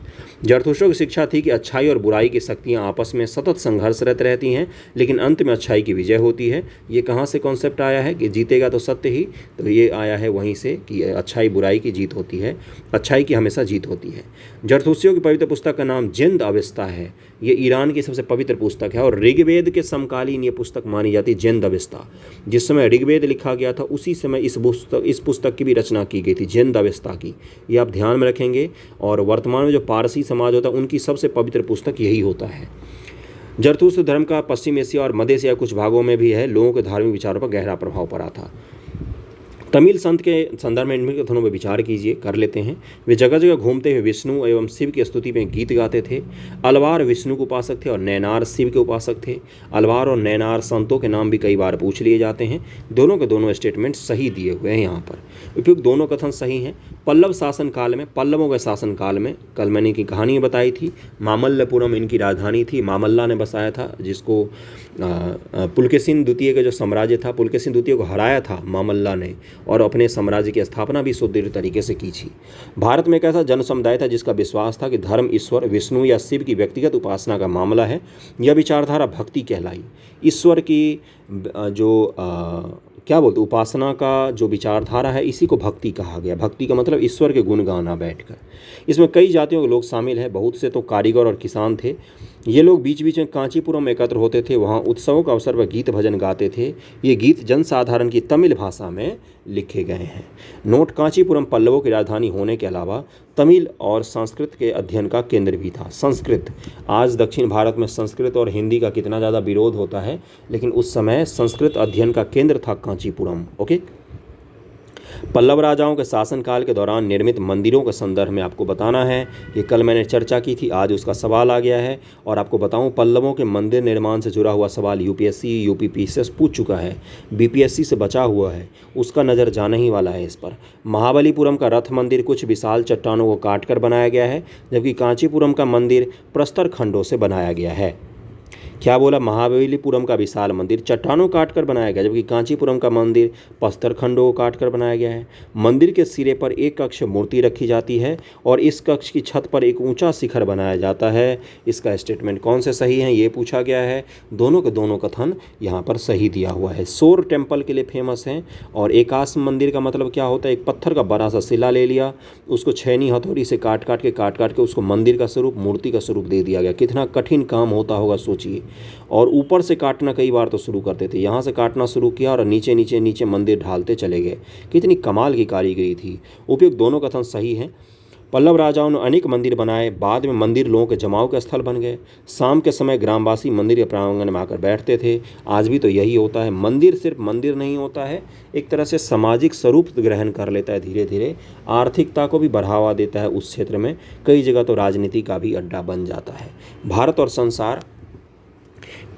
जरथुस्त्रों की शिक्षा थी कि अच्छाई और बुराई की शक्तियाँ आपस में सतत संघर्षरत रहती हैं, लेकिन अंत में अच्छाई की विजय होती है। ये कहाँ से कॉन्सेप्ट आया है कि जीतेगा तो सत्य ही? तो ये आया है वहीं से कि अच्छाई बुराई की जीत होती है, अच्छाई की हमेशा जीत होती है। जरथुस्त्रियों की पवित्र पुस्तक का नाम जिंद अवेस्ता है। ये ईरान की सबसे पवित्र पुस्तक है और ऋग्वेद के समकालीन ये पुस्तक मानी जाती है। जिंद अवेस्ता, जिस समय ऋग्वेद लिखा गया था उसी समय इस पुस्तक की भी रचना की गई थी, जिंद अवेस्ता की। ये आप ध्यान में रखेंगे। और वर्तमान में जो पारसी समाज होता है उनकी सबसे पवित्र पुस्तक यही होता है। जरथुस्त्र धर्म का पश्चिम एशिया और मध्य एशिया कुछ भागों में भी है लोगों के धार्मिक विचारों पर गहरा प्रभाव पड़ा था। तमिल संत के संदर्भ में इनमें कथनों पर विचार कीजिए, कर लेते हैं। वे जगह जगह घूमते हुए विष्णु एवं शिव की स्तुति में गीत गाते थे। अलवार विष्णु के उपासक थे और नैनार शिव के उपासक थे। अलवार और नैनार संतों के नाम भी कई बार पूछ लिए जाते हैं। दोनों के दोनों स्टेटमेंट सही दिए हुए हैं यहाँ पर। उपयुक्त दोनों कथन सही हैं। पल्लव शासन काल में, पल्लवों के शासन काल में, कल मैंने की कहानी बताई थी, मामल्लपुरम इनकी राजधानी थी। मामल्ला ने बसाया था, जिसको पुलकेशिन द्वितीय का जो साम्राज्य था, पुलकेशिन द्वितीय को हराया था मामल्ला ने और अपने साम्राज्य की स्थापना भी सुदृढ़ तरीके से की थी। भारत में एक ऐसा जन समुदाय था जिसका विश्वास था कि धर्म ईश्वर विष्णु या शिव की व्यक्तिगत उपासना का मामला है। यह विचारधारा भक्ति कहलाई। ईश्वर की जो क्या बोलते, उपासना का जो विचारधारा है इसी को भक्ति कहा गया। भक्ति का मतलब ईश्वर के गुण गाना बैठकर। इसमें कई जातियों के लोग शामिल हैं, बहुत से तो कारीगर और किसान थे। ये लोग बीच बीच में कांचीपुरम में एकत्र होते थे, वहाँ उत्सवों के अवसर पर गीत भजन गाते थे। ये गीत जनसाधारण की तमिल भाषा में लिखे गए हैं। नोट, कांचीपुरम पल्लवों की राजधानी होने के अलावा तमिल और संस्कृत के अध्ययन का केंद्र भी था। संस्कृत, आज दक्षिण भारत में संस्कृत और हिंदी का कितना ज़्यादा विरोध होता है, लेकिन उस समय संस्कृत अध्ययन का केंद्र था कांचीपुरम। ओके। पल्लव राजाओं के शासनकाल के दौरान निर्मित मंदिरों के संदर्भ में आपको बताना है। ये कल मैंने चर्चा की थी, आज उसका सवाल आ गया है। और आपको बताऊं, पल्लवों के मंदिर निर्माण से जुड़ा हुआ सवाल यूपीएससी यूपीपीसीएस पूछ चुका है, बीपीएससी से बचा हुआ है, उसका नज़र जाने ही वाला है इस पर। महाबलीपुरम का रथ मंदिर कुछ विशाल चट्टानों को काटकर बनाया गया है, जबकि कांचीपुरम का मंदिर प्रस्तर खंडों से बनाया गया है। क्या बोला? महाबलीपुरम का विशाल मंदिर चट्टानों काट कर बनाया गया, जबकि कांचीपुरम का मंदिर पत्थर खंडों को काट कर बनाया गया है। मंदिर के सिरे पर एक कक्ष मूर्ति रखी जाती है और इस कक्ष की छत पर एक ऊंचा शिखर बनाया जाता है। इसका स्टेटमेंट कौन से सही है ये पूछा गया है। दोनों के दोनों कथन यहाँ पर सही दिया हुआ है। सोर टेम्पल के लिए फेमस हैं। और एकाश मंदिर का मतलब क्या होता है? एक पत्थर का बड़ा सा शिला ले लिया, उसको छेनी हथौड़ी से काट काट के उसको मंदिर का स्वरूप, मूर्ति का स्वरूप दे दिया गया। कितना कठिन काम होता होगा सोचिए। और ऊपर से काटना कई बार तो शुरू करते थे, यहाँ से काटना शुरू किया और नीचे नीचे नीचे मंदिर ढालते चले गए। कितनी कमाल की कारीगरी थी। उपयुक्त दोनों कथन सही हैं। पल्लव राजाओं ने अनेक मंदिर बनाए, बाद में मंदिर लोगों के जमाव के स्थल बन गए। शाम के समय ग्रामवासी मंदिर के प्रांगण में आकर बैठते थे। आज भी तो यही होता है। मंदिर सिर्फ मंदिर नहीं होता है, एक तरह से सामाजिक स्वरूप ग्रहण कर लेता है धीरे धीरे, आर्थिकता को भी बढ़ावा देता है उस क्षेत्र में। कई जगह तो राजनीति का भी अड्डा बन जाता है। भारत और संसार,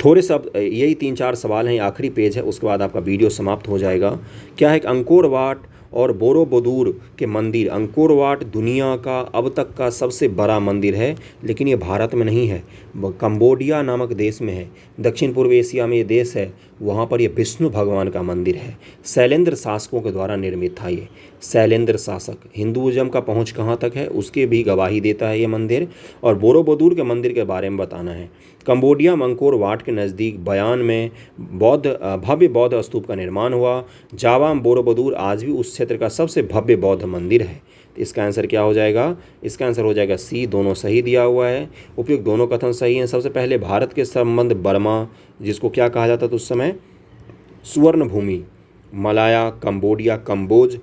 थोड़े सब यही 3-4 सवाल हैं, आखिरी पेज है, उसके बाद आपका वीडियो समाप्त हो जाएगा। क्या है? अंकोर वाट और बोरोबुदुर के मंदिर। अंकोर वाट दुनिया का अब तक का सबसे बड़ा मंदिर है, लेकिन ये भारत में नहीं है, कंबोडिया नामक देश में है। दक्षिण पूर्व एशिया में ये देश है, वहाँ पर ये विष्णु भगवान का मंदिर है। शैलेंद्र शासकों के द्वारा निर्मित था ये। शैलेंद्र शासक, हिंदुइज्म का पहुँच कहाँ तक है उसके भी गवाही देता है ये मंदिर। और बोरोबुदुर के मंदिर के बारे में बताना है। कंबोडिया में अंकोर वाट के नज़दीक बयान में भव्य बौद्ध स्तूप का निर्माण हुआ। जावा में बोरोबुदुर आज भी उस क्षेत्र का सबसे भव्य बौद्ध मंदिर है। तो इसका आंसर क्या हो जाएगा? इसका आंसर हो जाएगा सी, दोनों सही दिया हुआ है। उपयुक्त दोनों कथन सही हैं। सबसे पहले भारत के संबंध बर्मा, जिसको क्या कहा जाता था उस समय? स्वर्ण भूमि, मलाया, कंबोडिया, कंबोज,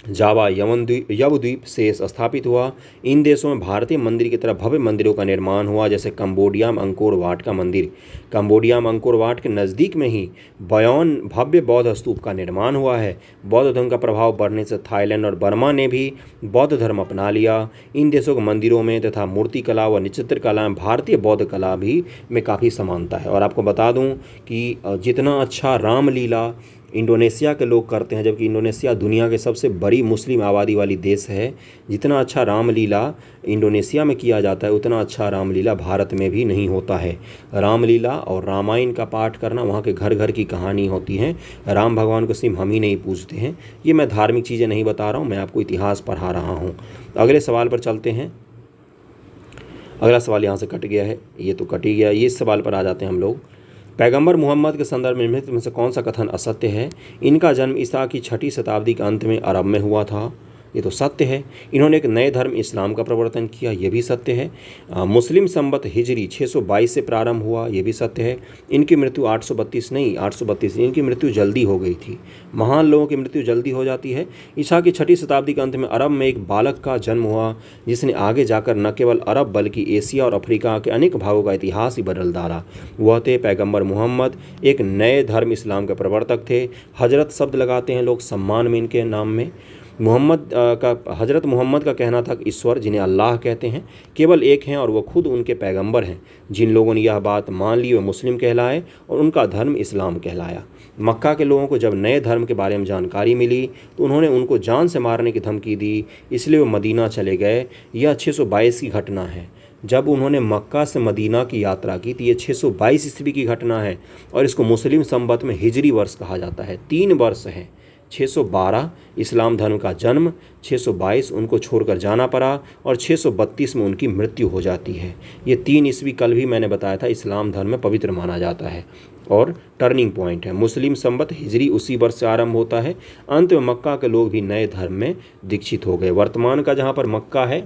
जावा यवद्वीप से स्थापित हुआ। इन देशों में भारतीय मंदिर की तरह भव्य मंदिरों का निर्माण हुआ, जैसे कंबोडिया में अंकोर वाट का मंदिर। कंबोडिया में अंकोर वाट के नज़दीक में ही बयान भव्य बौद्ध स्तूप का निर्माण हुआ है। बौद्ध धर्म का प्रभाव बढ़ने से थाईलैंड और बर्मा ने भी बौद्ध धर्म अपना लिया। इन देशों के मंदिरों में तथा मूर्ति कला व चित्र कला में भारतीय बौद्ध कला भी में काफ़ी समानता है। और आपको बता दूं कि जितना अच्छा रामलीला इंडोनेशिया के लोग करते हैं, जबकि इंडोनेशिया दुनिया के सबसे बड़ी मुस्लिम आबादी वाली देश है, जितना अच्छा रामलीला इंडोनेशिया में किया जाता है उतना अच्छा रामलीला भारत में भी नहीं होता है। रामलीला और रामायण का पाठ करना वहाँ के घर घर की कहानी होती है। राम भगवान को सिर्फ हम ही नहीं पूजते हैं। ये मैं धार्मिक चीज़ें नहीं बता रहा हूँ, मैं आपको इतिहास पढ़ा रहा हूँ। अगले सवाल पर चलते हैं। अगला सवाल यहाँ से कट गया है, ये तो कट ही गया। ये इस सवाल पर आ जाते हैं हम लोग। पैगंबर मोहम्मद के संदर्भ में निम्नलिखित में से कौन सा कथन असत्य है? इनका जन्म ईसा की 6वीं शताब्दी के अंत में अरब में हुआ था, ये तो सत्य है। इन्होंने एक नए धर्म इस्लाम का प्रवर्तन किया, ये भी सत्य है। मुस्लिम संवत हिजरी 622 से प्रारंभ हुआ, ये भी सत्य है। इनकी मृत्यु 832 इनकी मृत्यु जल्दी हो गई थी। महान लोगों की मृत्यु जल्दी हो जाती है। ईसा की 6वीं शताब्दी के अंत में अरब में एक बालक का जन्म हुआ, जिसने आगे जाकर न केवल अरब बल्कि एशिया और अफ्रीका के अनेक भागों का इतिहास ही बदल डाला। वह थे पैगंबर मोहम्मद, एक नए धर्म इस्लाम के प्रवर्तक थे। हजरत शब्द लगाते हैं लोग सम्मान में इनके नाम में। हजरत मोहम्मद का कहना था कि ईश्वर, जिन्हें अल्लाह कहते हैं, केवल एक हैं और वह खुद उनके पैगंबर हैं। जिन लोगों ने यह बात मान ली वे मुस्लिम कहलाए और उनका धर्म इस्लाम कहलाया। मक्का के लोगों को जब नए धर्म के बारे में जानकारी मिली तो उन्होंने उनको जान से मारने की धमकी दी, इसलिए वे मदीना चले गए। यह 622 की घटना है। जब उन्होंने मक्का से मदीना की यात्रा की तो ये 622 ईस्वी की घटना है और इसको मुस्लिम संवत में हिजरी वर्ष कहा जाता है। 3 वर्ष हैं। 612 इस्लाम धर्म का जन्म, 622 उनको छोड़कर जाना पड़ा और 632 में उनकी मृत्यु हो जाती है। ये 3 ईस्वी कल भी मैंने बताया था इस्लाम धर्म में पवित्र माना जाता है और टर्निंग पॉइंट है। मुस्लिम संवत हिजरी उसी वर्ष से आरंभ होता है। अंत में मक्का के लोग भी नए धर्म में दीक्षित हो गए। वर्तमान का जहाँ पर मक्का है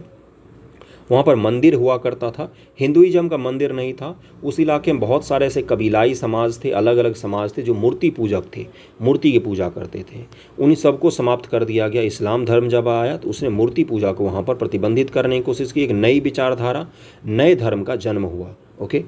वहाँ पर मंदिर हुआ करता था। हिंदुइज्म का मंदिर नहीं था। उस इलाके में बहुत सारे ऐसे कबीलाई समाज थे, अलग अलग समाज थे जो मूर्ति पूजक थे, मूर्ति की पूजा करते थे। उन्हीं सबको समाप्त कर दिया गया। इस्लाम धर्म जब आया तो उसने मूर्ति पूजा को वहाँ पर प्रतिबंधित करने की कोशिश की। एक नई विचारधारा, नए धर्म का जन्म हुआ। ओके,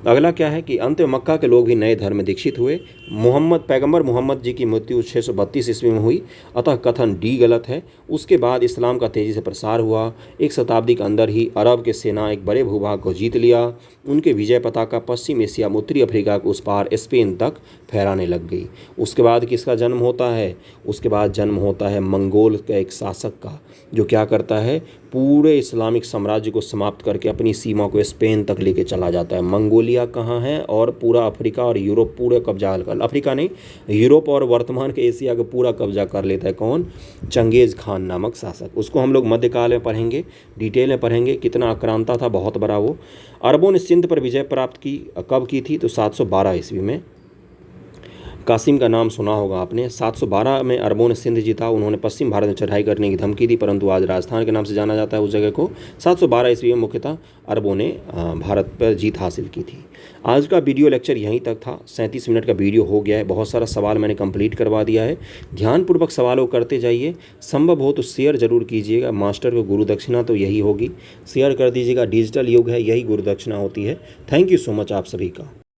अगला क्या है कि अंत में मक्का के लोग भी नए धर्म में दीक्षित हुए। पैगंबर मोहम्मद जी की मृत्यु 632 ईस्वी में हुई, अतः कथन डी गलत है। उसके बाद इस्लाम का तेज़ी से प्रसार हुआ। 1 शताब्दी के अंदर ही अरब के सेना एक बड़े भूभाग को जीत लिया। उनके विजय पताका पश्चिम एशिया, उत्तरी अफ्रीका के उस पार स्पेन तक फहराने लग गई। उसके बाद किसका जन्म होता है? उसके बाद जन्म होता है मंगोल के एक शासक का, जो क्या करता है, पूरे इस्लामिक साम्राज्य को समाप्त करके अपनी सीमा को स्पेन तक लेके चला जाता है। मंगोलिया कहाँ है? और पूरा अफ्रीका और यूरोप पूरे कब्जा कर, अफ्रीका नहीं, यूरोप और वर्तमान के एशिया का पूरा कब्जा कर लेता है। कौन? चंगेज़ खान नामक शासक। उसको हम लोग मध्यकाल में पढ़ेंगे, डिटेल में पढ़ेंगे। कितना आक्रांता था, बहुत बड़ा वो। अरबों ने सिंध पर विजय प्राप्त की, कब की थी? तो 712 ईस्वी में। कासिम का नाम सुना होगा आपने। 712 में अरबों ने सिंध जीता। उन्होंने पश्चिम भारत में चढ़ाई करने की धमकी दी, परंतु आज राजस्थान के नाम से जाना जाता है उस जगह को। 712 ईस्वी में मुख्यतः अरबों ने भारत पर जीत हासिल की थी। आज का वीडियो लेक्चर यहीं तक था। 37 मिनट का वीडियो हो गया है। बहुत सारा सवाल मैंने कंप्लीट करवा दिया है। ध्यानपूर्वक सवालों करते जाइए। संभव हो तो शेयर जरूर कीजिएगा। मास्टर को गुरु दक्षिणा तो यही होगी, शेयर कर दीजिएगा। डिजिटल युग है, यही गुरु दक्षिणा होती है। थैंक यू सो मच आप सभी का।